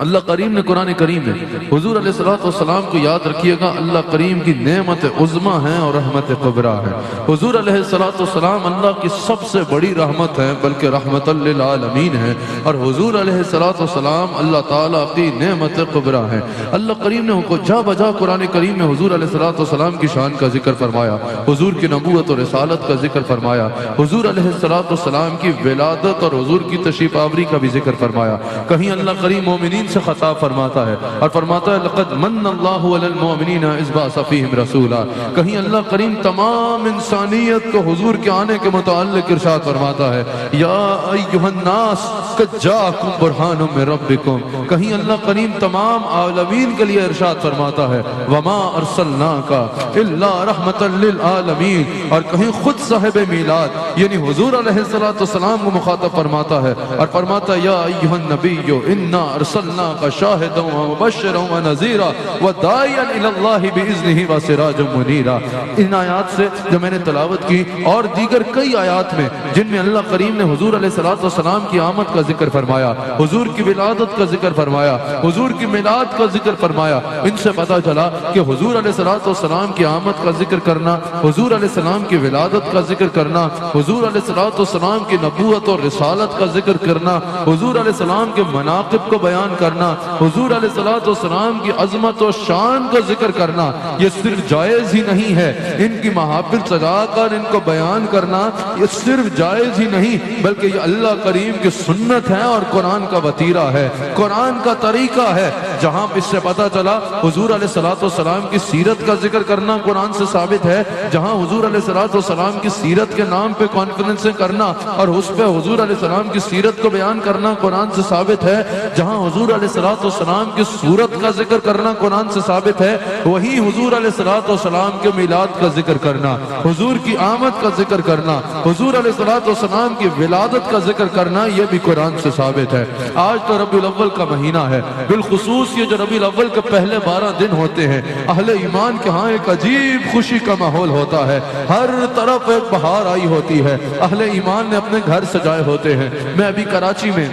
اللہ کریم نے قرآن کریم میں حضور علیہ السلام کو یاد رکھیے گا، اللہ کریم کی نعمت عظمیٰ ہیں اور رحمت کبریٰ ہے۔ حضور علیہ السلام اللہ کی سب سے بڑی رحمت ہے، بلکہ رحمت للعالمین ہے، اور حضور علیہ السلام اللہ تعالیٰ کی نعمت کبریٰ ہے۔ اللہ کریم نے جا بجا قرآن کریم میں حضور علیہ السلام کی شان کا ذکر فرمایا، حضور کی نبوت اور رسالت کا ذکر فرمایا، حضور علیہ السلام کی ولادت اور حضور کی تشریف آوری کا بھی ذکر فرمایا۔ کہیں اللہ کریم مومنین سے خطاب فرماتا ہے اور فرماتا ہے لقد من اللہ علی المؤمنین اذ بعث فیہم رسولا۔ کہیں اللہ کریم تمام انسانیت کو حضور کے آنے کے متعلق ارشاد فرماتا ہے یا ایھا الناس قد جاءکم برہان من ربکم۔ کہیں اللہ کریم تمام عالمین کے لیے ارشاد فرماتا ہے وما ارسلناک الا رحمتا للعالمین۔ اور کہیں خود صاحب میلاد یعنی حضور علیہ السلام کو مخاطب فرماتا ہے اور فرماتا ہے یا ایھا النبی انا ارسلناک شاہدا ومبشرا ونذیرا وداعیا الی اللہ باذنہ وسراجا منیرا۔ ان آیات سے جو میں نے تلاوت کی اور دیگر کئی آیات میں جن میں اللہ کریم نے حضور علیہ السلام کی آمد کا ذکر فرمایا، حضور کی ولادت کا ذکر فرمایا، حضور کی میلاد کا ذکر فرمایا، ان سے پتہ چلا کہ حضور علیہ السلام کی آمد کا ذکر کرنا، حضور علیہ السلام کی ولادت کا ذکر کرنا، حضور علیہ السلام کی نبوت اور رسالت کا ذکر کرنا، حضور علیہ السلام کے مناقب کو بیان کرنا، حضور علیہ السلام کی عظمت و شان کو ذکر کرنا، یہ صرف جائز ہی نہیں ہے، ان کی محافل سجا کر ان کو بیان کرنا یہ صرف جائز ہی نہیں بلکہ یہ اللہ کریم کی سنت ہے اور قرآن کا وتیرہ ہے، قرآن کا طریقہ ہے۔ جہاں اس سے پتہ چلا حضور علیہ السلام کی سیرت کا ذکر کرنا قرآن سے ثابت ہے، جہاں حضور علیہ السلام کی سیرت کے نام پہ کانفرنسیں کرنا اور اس پہ حضور علیہ السلام کی سیرت کو بیان کرنا قرآن سے ثابت ہے، جہاں حضور علیہ السلام کی صورت کا ذکر کرنا قرآن سے ثابت ہے، وہی حضور علیہ السلام کے میلاد کا ذکر کرنا، حضور کی آمد کا ذکر کرنا، حضور علیہ السلام کی ولادت کا ذکر کرنا یہ بھی قرآن سے ثابت ہے۔ آج تو ربیع الاول کا مہینہ ہے، بالخصوص یہ جو ربیع الاول کے پہلے 12 دن ہوتے ہیں اہل ایمان کے ہاں ایک عجیب خوشی کا ماحول ہوتا ہے، ہر طرف ایک بہار آئی ہوتی ہے، اہل ایمان نے اپنے گھر سجائے ہوتے ہیں۔ میں ابھی کراچی میں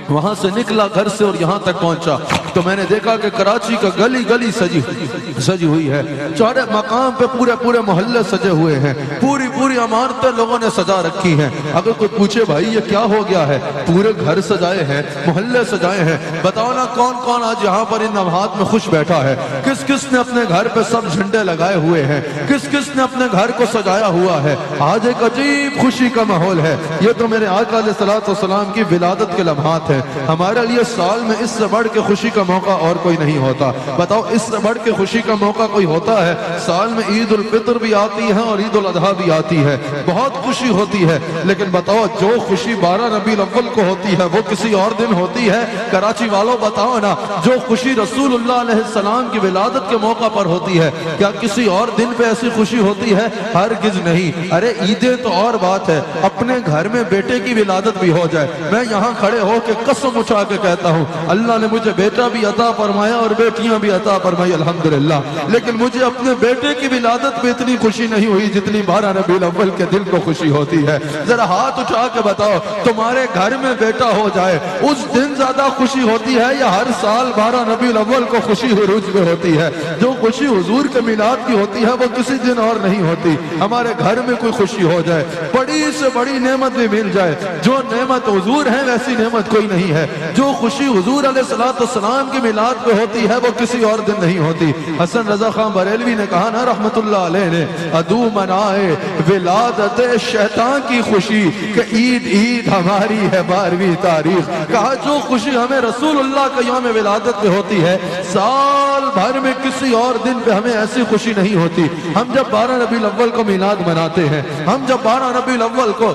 وہاں سے نکلا گھر سے اور یہاں تک پہنچا تو میں نے دیکھا کہ کراچی کا گلی گلی سجی ہوئی ہے، چارے مقام پہ پورے محلے سجے ہوئے ہیں، پوری عمارتیں لوگوں نے سجا رکھی ہیں۔ اگر کوئی پوچھے بھائی یہ کیا ہو گیا ہے، پورے گھر سجائے ہیں، محلے سجائے ہیں، بتاؤ نا کون آج یہاں پر ان لمحات میں خوش بیٹھا ہے، کس نے اپنے گھر پہ سب جھنڈے لگائے ہوئے ہیں، کس نے اپنے گھر کو سجایا ہوا ہے۔ آج ایک عجیب خوشی کا ماحول ہے۔ یہ تو میرے آقا علیہ السلام کی ولادت کے لمحات ہیں۔ ہمارے لیے سال میں اس سے بڑھ کے خوشی کا موقع اور کوئی نہیں ہوتا۔ بتاؤ اس سے بڑھ کے خوشی کا موقع کوئی ہوتا ہے؟ سال میں عید الفطر بھی آتی ہے اور عید الاضحیٰ بھی آتی ہے، بہت خوشی ہوتی ہے، لیکن بتاؤ جو خوشی 12 ربیع الاول کو ہوتی ہے وہ کسی اور دن ہوتی ہے؟ کراچی والوں بتاؤ نا، جو خوشی رسول اللہ علیہ السلام کی ولادت کے موقع پر ہوتی ہے کیا کسی اور دن پہ ایسی خوشی ہوتی ہے؟ ہرگز نہیں۔ ارے عیدیں تو اور بات ہے، اپنے گھر میں بیٹے کی ولادت بھی ہو جائے، میں یہاں کھڑے ہو کے قسم اٹھا کے کہتا ہوں اللہ نے مجھے بیٹا بھی عطا فرمایا اور بیٹیاں بھی عطا فرمائی الحمدللہ، لیکن مجھے اپنے بیٹے کی ولادت پہ اتنی خوشی نہیں ہوئی جتنی 12 ربیع الاول کے دن کو خوشی ہوتی ہے۔ ذرا ہاتھ اٹھا کے بتاؤ تمہارے گھر میں بیٹا ہو جائے اس دن زیادہ خوشی ہوتی ہے یا ہر سال 12 ربیع الاول کو خوشی عروج میں ہوتی ہے؟ جو خوشی حضور کے میلاد کی ہوتی ہے وہ کسی دن اور نہیں ہوتی۔ ہمارے گھر میں کوئی خوشی ہو جائے، بڑی سے بڑی نعمت بھی مل جائے، جو نعمت حضور ہے ویسی نعمت کوئی نہیں ہے۔ جو خوشی حضور علیہ السلام کی میلاد پہ ہوتی ہے وہ کسی اور دن نہیں ہوتی۔ حسن رضا خان بریلوی نے کہا نا رحمت اللہ علیہ نے، عدو منائے ولادت شیطان کی خوشی کہ عید ہماری ہے 12ویں تاریخ۔ کہا جو خوشی ہمیں رسول اللہ کے یوم ولادت پہ ہوتی ہے سال بھر میں کسی اور دن پہ ہمیں ایسی خوشی نہیں ہوتی۔ ہم جب 12 ربیع الاول کو میلاد مناتے ہیں، ہم جب 12 ربیع الاول کو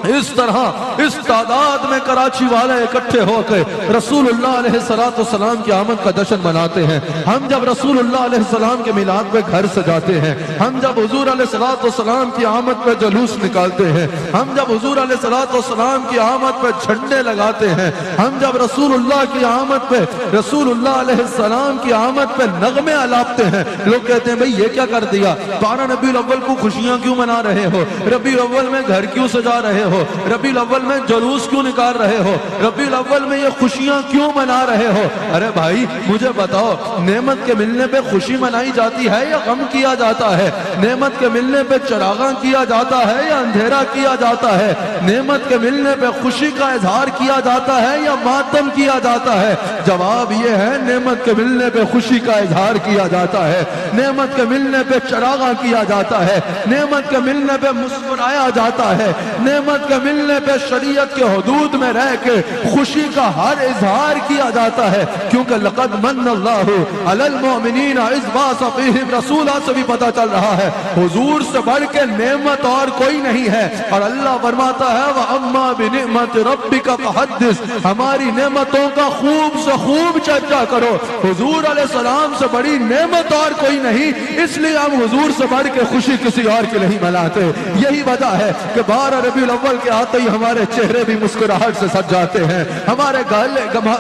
اس طرح اس تعداد میں کراچی والے اکٹھے ہو کے رسول اللہ علیہ السلام کی آمد کا جشن مناتے ہیں، ہم جب رسول اللہ علیہ السلام کے میلاد پہ گھر سجاتے ہیں، ہم جب حضور علیہ السلام کی آمد پہ جلوس نکالتے ہیں، ہم جب حضور علیہ السلام کی آمد پہ جھنڈے لگاتے ہیں، ہم جب رسول اللہ کی آمد پہ رسول اللہ علیہ السلام کی آمد پہ نغمے الاپتے ہیں، لوگ کہتے ہیں بھئی یہ کیا کر دیا، 12 ربیع الاول کو خوشیاں کیوں منا رہے ہو، ربیع الاول میں گھر کیوں سجا رہے ہو، ہو؟ ربیع الاول میں جلوس کیوں نکال رہے ہو؟ ربیع الاول میں یہ خوشیاں کیوں منا رہے ہو؟ ارے بھائی مجھے بتاؤ، نعمت کے ملنے پہ خوشی منائی جاتی ہے یا غم کیا جاتا ہے؟ نعمت کے ملنے پہ چراغاں کیا جاتا ہے یا اندھیرا کیا جاتا ہے؟ نعمت کے ملنے پہ خوشی کا اظہار کیا جاتا ہے یا ماتم کیا جاتا ہے؟ جواب یہ ہے نعمت کے ملنے پہ خوشی کا اظہار کیا جاتا ہے، نعمت کے ملنے پہ چراغاں کیا جاتا ہے، نعمت کے ملنے پہ مسکرایا جاتا ہے، نعمت کے ملنے پہ شریعت کے حدود میں رہ کے خوشی کا ہر اظہار کیا جاتا ہے، کیونکہ لقد من اللہ علی المؤمنین اذ بعث فیہم رسولا سے بھی پتہ چل رہا ہے حضور سے بڑھ کے نعمت اور کوئی نہیں ہے۔ اور اللہ فرماتا ہے وَأَمَّا بِنِعْمَةِ رَبِّكَ فَحَدِّثْ، ہماری نعمتوں کا خوب سے خوب چرچا کرو۔ حضور علیہ السلام سے بڑی نعمت اور کوئی نہیں، اس لیے ہم حضور سے بڑھ کے خوشی کسی اور کی نہیں مناتے۔ یہی وجہ ہے کہ 12 ربیع الاول کے آتے ہی ہمارے چہرے بھی مسکراہٹ سے سج جاتے ہیں، ہمارے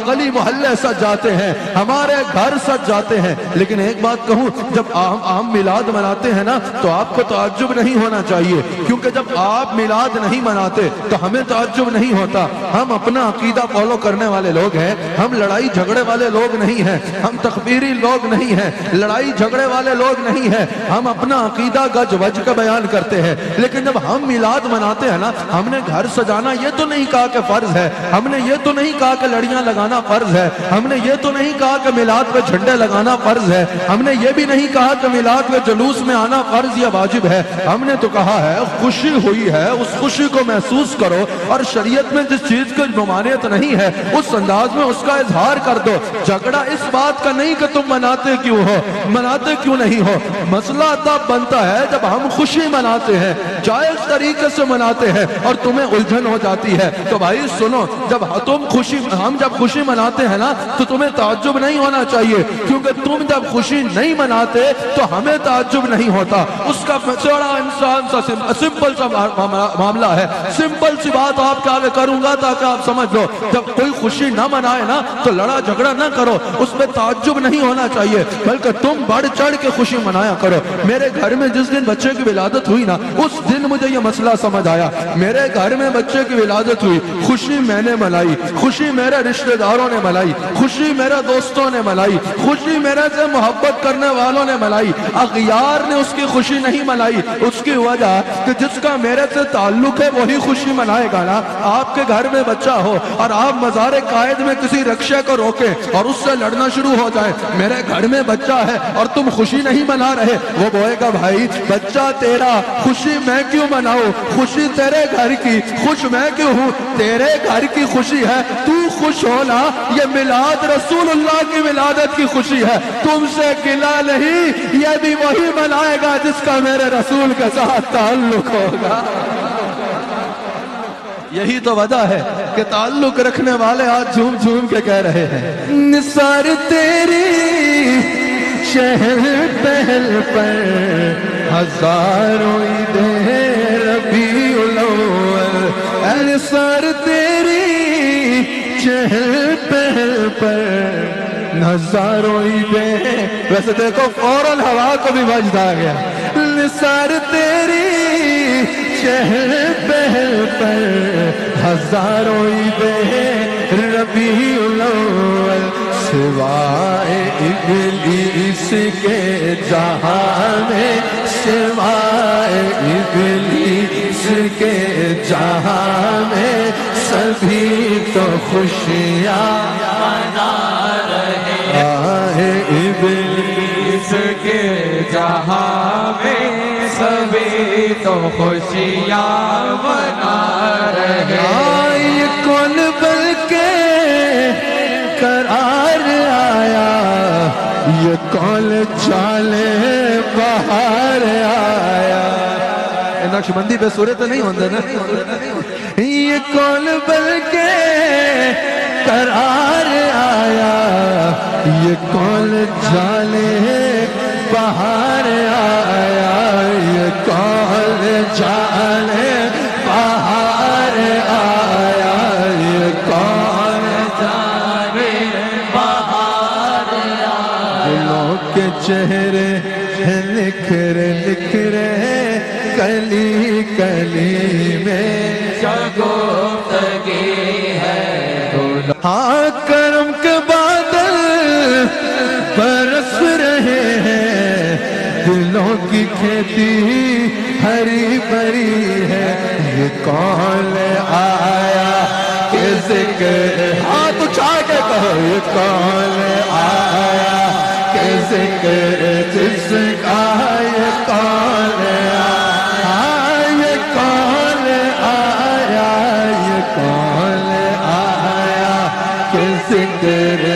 گلی محلے سج جاتے ہیں، ہمارے گھر سج جاتے ہیں۔ لیکن ایک بات کہوں، جب ہم میلاد مناتے ہیں نا تو آپ کو تعجب نہیں ہونا چاہیے، کیونکہ جب آپ میلاد نہیں مناتے تو ہمیں تعجب نہیں ہوتا۔ ہم اپنا عقیدہ فالو کرنے والے لوگ ہیں، ہم لڑائی جھگڑے والے لوگ نہیں ہیں، ہم تکفیری لوگ نہیں ہیں، لڑائی جھگڑے والے لوگ نہیں ہیں، ہم اپنا عقیدہ گج وج کا بیان کرتے ہیں۔ لیکن جب ہم میلاد مناتے ہیں نا، ہم نے گھر سجانا یہ تو نہیں کہا کہ فرض ہے، ہم نے یہ تو نہیں کہا کہ لڑیاں لگانا فرض ہے، ہم نے یہ تو نہیں کہا کہ میلاد پہ جھنڈے لگانا فرض ہے، ہم نے یہ بھی نہیں کہا کہ میلاد پہ جلوس میں آنا فرض یا واجب ہے۔ ہم نے تو کہا ہے خوشی ہوئی ہے، اس خوشی کو محسوس کرو، اور شریعت میں جس چیز کی ممانعت نہیں ہے اس انداز میں اس کا اظہار کر دو۔ جھگڑا اس بات کا نہیں کہ تم مناتے کیوں ہو، مناتے کیوں نہیں ہو، مسئلہ تب بنتا ہے جب ہم خوشی مناتے ہیں، جائز طریقے سے مناتے ہیں اور تمہیں الجھن ہو جاتی ہے۔ تو بھائی سنو، ہم جب خوشی مناتے ہیں نا تو تمہیں تعجب نہیں ہونا چاہیے، کیونکہ تم جب خوشی نہیں مناتے تو ہمیں تعجب نہیں ہوتا۔ اس کا بڑا انسان سا سمپل سا معاملہ ہے، سمپل سی بات آپ کے آگے کروں گا تاکہ آپ سمجھ لو۔ جب کوئی خوشی نہ منائے نا تو لڑا جھگڑا نہ کرو، اس میں تعجب نہیں ہونا چاہیے، بلکہ تم بڑھ چڑھ کے خوشی منایا کرو۔ میرے گھر میں جس دن بچے کی ولادت ہوئی نا، اس دن مجھے یہ مسئلہ سمجھ آیا۔ میرے گھر میں بچے کی ولادت ہوئی، خوشی میں نے منائی، خوشی میرے رشتہ داروں نے منائی، خوشی میرے دوستوں نے منائی، خوشی میرے سے محبت کرنے والوں نے منائی۔ اغیار نے اس کی خوشی نہیں منائی، اس کی وجہ کہ جس کا میرے سے تعلق ہے وہی خوشی منائے گا نا۔ آپ کے گھر میں بچہ ہو اور آپ مزار قائد میں کسی رکشے کو روکیں اور اس سے لڑنا شروع ہو جائے، میرے گھر میں بچہ ہے اور تم خوشی نہیں منا رہے، وہ بوئے گا بھائی بچہ تیرا، خوشی میں کیوں مناؤں، خوشی تیرے گھر کی، خوش میں کیوں ہوں، تیرے گھر کی خوشی ہے، تو خوش ہونا۔ یہ میلاد رسول اللہ کی ولادت کی خوشی ہے، تم سے گلہ نہیں، یہ بھی وہی منائے گا جس کا میرے رسول کے ساتھ تعلق ہوگا۔ یہی تو وجہ ہے کہ تعلق رکھنے والے آج جھوم جھوم کے کہہ رہے ہیں نثار تیری شہر پہل پر ہزاروں عیدیں ربیع الاول، اے نثار تیری شہر پہل پر ہزاروں عیدیں۔ ویسے دیکھو فوراً ہوا کو بھی وجد آ گیا۔ نثار تیری شہر پہل پر ہزاروں عیدیں ربیع الاول، سوائے ابلیس کے جہاں میں، سوائے ابلیس کے جہاں میں سبھی تو خوشیاں منا رہے ہیں۔ ابلیس کے جہاں میں سبھی تو خوشیاں منا رہے ہیں۔ یہ کون بلکہ قرار آیا، یہ کون چالے بہار آیا۔ نقش بندی پہ صورت نہیں ہوندے نا۔ یہ کون بلکہ قرار آیا، یہ کون جانے بہار آیا، یہ کون جانے بہار آیا، یہ کون جانے بہار آیا۔ دلوں کے چہرے نکھرے نکھرے کلی کلی میں، گفتگی ہے۔ ہاں کرم کے بادل برس رہے ہیں، دلوں کی کھیتی ہری بھری ہے، یہ کون آیا کہ ذکر، ہاں تو چاہ کے کہو، یہ کون آیا کہ ذکر جس کا، یہ کون آیا، یہ کون آیا، یہ کون آیا کہ ذکر